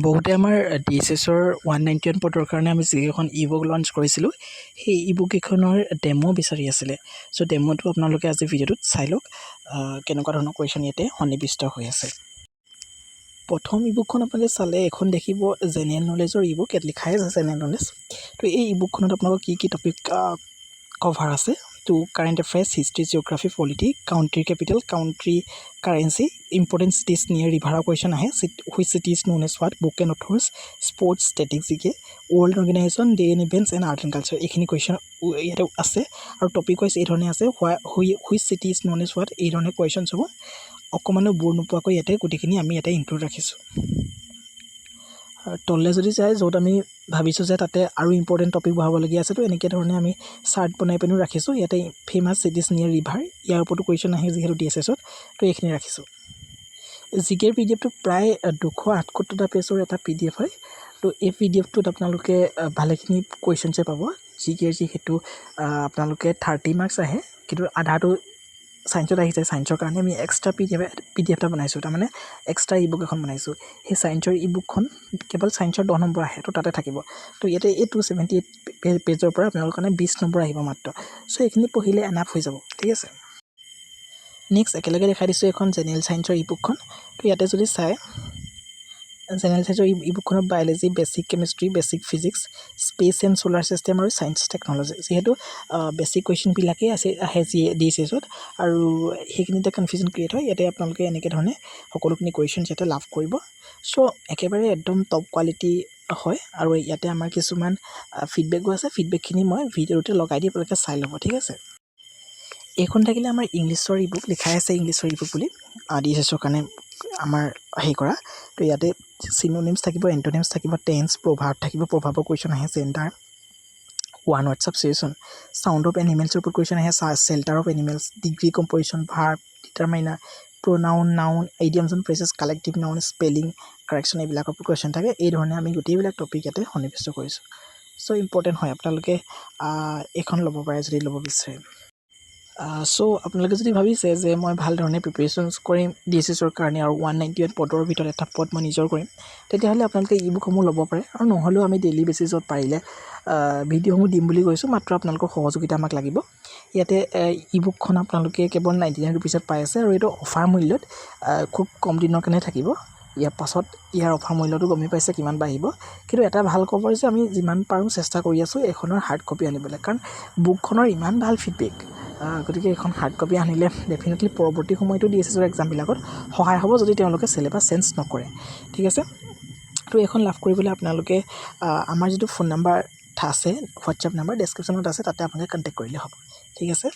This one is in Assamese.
বহুতে আমাৰ DSSৰ 191 পদৰ কাৰণে আমি যিকেইখন ই বুক লঞ্চ কৰিছিলোঁ সেই ই বুক কেইখনৰ ডেমো বিচাৰি আছিলে। চ' ডেমোটো আপোনালোকে আজি ভিডিঅ'টোত চাই লওক কেনেকুৱা ধৰণৰ কুৱেশ্যন ইয়াতে সন্নিৱিষ্ট হৈ আছে। প্ৰথম ই বুকখন আপোনালোকে চালে এখন দেখিব জেনেৰেল নলেজৰ ই বুক, ইয়াত লিখাই আছে জেনেৰেল নলেজ। তো এই ই বুকখনত আপোনালোকৰ কি টপিক কভাৰ আছে to current affairs, history, geography, politics, country capital, country currency, important cities near river question ahe, which city is known as what, book and authors, sports, statistics, world organization, day and events and art and culture. এইখিনি question ইয়াতে আছে আৰু টপিক ওয়াইজ এই ধৰণে আছে, which city is known as what, এই ধৰণে questions হ'ব। অকমানো বোৰ নোপোৱাকৈ ইয়াতে গোটেইখিনি আমি ইয়াতে ইনক্লুড ৰাখিছোঁ। তললে যদি যায় য'ত আমি ভাবিছোঁ যে তাতে আৰু ইম্পৰ্টেণ্ট টপিক বহাবলগীয়া আছে, তো এনেকৈ ধৰণে আমি চাৰ্ট বনাই পিনেও ৰাখিছোঁ। ইয়াতে ফেমাছ চিটিজ নিয়াৰ ৰিভাৰ, ইয়াৰ ওপৰতো কুৱেশ্যন আহে যিহেতু DSSত, তো এইখিনি ৰাখিছোঁ। জিকেৰ PDFটো প্ৰায় 278টা পেজৰ এটা PDF হয়। তো এই PDFটোত আপোনালোকে ভালেখিনি কুৱেশ্যনছে পাব। জিকেৰ যিহেতু আপোনালোকে 30 মাৰ্কছ আহে, কিন্তু আধাটো ছায়েন্সত আহিছে। ছায়েন্সৰ কাৰণে আমি এক্সট্ৰা PDF এটা বনাইছোঁ, তাৰমানে এক্সট্ৰা ই বুক এখন বনাইছোঁ। সেই ছায়েন্সৰ ই বুকখন কেৱল ছায়েন্সৰ 10 নম্বৰ আহে, তো তাতে থাকিব। তো ইয়াতে এই 278 পেজৰ পৰা আপোনালোকৰ কাৰণে 20 নম্বৰ আহিব মাত্ৰ। চ' এইখিনি পঢ়িলে এনাফ হৈ যাব, ঠিক আছে। নেক্সট একেলগে দেখাই দিছোঁ এখন জেনেৰেল ছায়েন্সৰ ই বুকখন। তো ইয়াতে যদি চায় জেনেৰেল ছায়েন্সৰ ই বুকখনত biology, basic chemistry, basic physics, space and solar system আৰু ছায়েন্স টেকন'লজি, যিহেতু বেছিক কুৱেশ্যনবিলাকেই আহে DSSত, আৰু সেইখিনিতে কনফিউজন ক্ৰিয়েট হয়। ইয়াতে আপোনালোকে এনেকৈ ধৰণে সকলোখিনি কুৱেশ্যন ইয়াতে লাভ কৰিব। চ' একেবাৰে একদম টপ কোৱালিটি হয়, আৰু ইয়াতে আমাৰ কিছুমান ফিডবেকো আছে। ফিডবেকখিনি মই ভিডিঅ'তে লগাই দি আপোনালোকে চাই ল'ব, ঠিক আছে। এইখন থাকিলে আমাৰ ইংলিছৰ ই বুক, লিখাই আছে ইংলিছৰ ই বুক বুলি, DSSৰ কাৰণে আমাৰ হেৰি কৰা। তো ইয়াতে চিনোনিমছ থাকিব, এণ্টনিমছ থাকিব, টেন্স, প্ৰভাৱ থাকিব। প্ৰভাৱৰ কুৱেশ্যন আহে gender, one word substitution, sound of এনিমেলছৰ ওপৰত কুৱেশ্যন আহে, shelter of animals, degree composition, verb, determiner, pronoun, noun, idioms and phrases, collective noun, spelling, correction, এইবিলাকৰ ওপৰত কুৱেশ্যন থাকে। এই ধৰণে আমি গোটেইবিলাক টপিক ইয়াতে সন্নিৱিষ্ট কৰিছোঁ। চ' ইম্পৰ্টেণ্ট হয়, আপোনালোকে এইখন ল'ব পাৰে যদি ল'ব বিচাৰে। চ' আপোনালোকে যদি ভাবিছে যে মই ভাল ধৰণে প্ৰিপেৰেশ্যনছ কৰিম DSSৰ কাৰণে আৰু 191 পদৰ ভিতৰত এটা পদ মই নিজৰ কৰিম, তেতিয়াহ'লে আপোনালোকে ই বুকসমূহ ল'ব পাৰে। আৰু নহ'লেও আমি ডেইলি বেচিছত পাৰিলে ভিডিঅ'সমূহ দিম বুলি কৈছোঁ, মাত্ৰ আপোনালোকৰ সহযোগিতা আমাক লাগিব। ইয়াতে ই বুকখন আপোনালোকে কেৱল 99 ৰুপিছত পাই আছে, আৰু এইটো অফাৰ মূল্যত খুব কম দিনৰ কাৰণে থাকিব। ইয়াৰ পাছত ইয়াৰ অফাৰ মূল্যটো গমেই পাইছে কিমান বাঢ়িব। কিন্তু এটা ভাল খবৰ যে আমি যিমান পাৰোঁ চেষ্টা কৰি আছোঁ এইখনৰ হাৰ্ড কপি আনিবলৈ, কাৰণ বুকখনৰ ইমান ভাল ফিডবেক। গতিকে এইখন হাৰ্ড কপি আনিলে ডেফিনেটলি পৰৱৰ্তী সময়তো DSSৰ এক্সামবিলাকত সহায় হ'ব, যদি তেওঁলোকে চিলেবাছ চেঞ্জ নকৰে, ঠিক আছে। তো এইখন লাভ কৰিবলৈ আপোনালোকে আমাৰ যিটো ফোন নাম্বাৰ আছে, হোৱাটছএপ নাম্বাৰ ডেছক্ৰিপশ্যনত আছে, তাতে আপোনালোকে কণ্টেক্ট কৰিলে হ'ব, ঠিক আছে।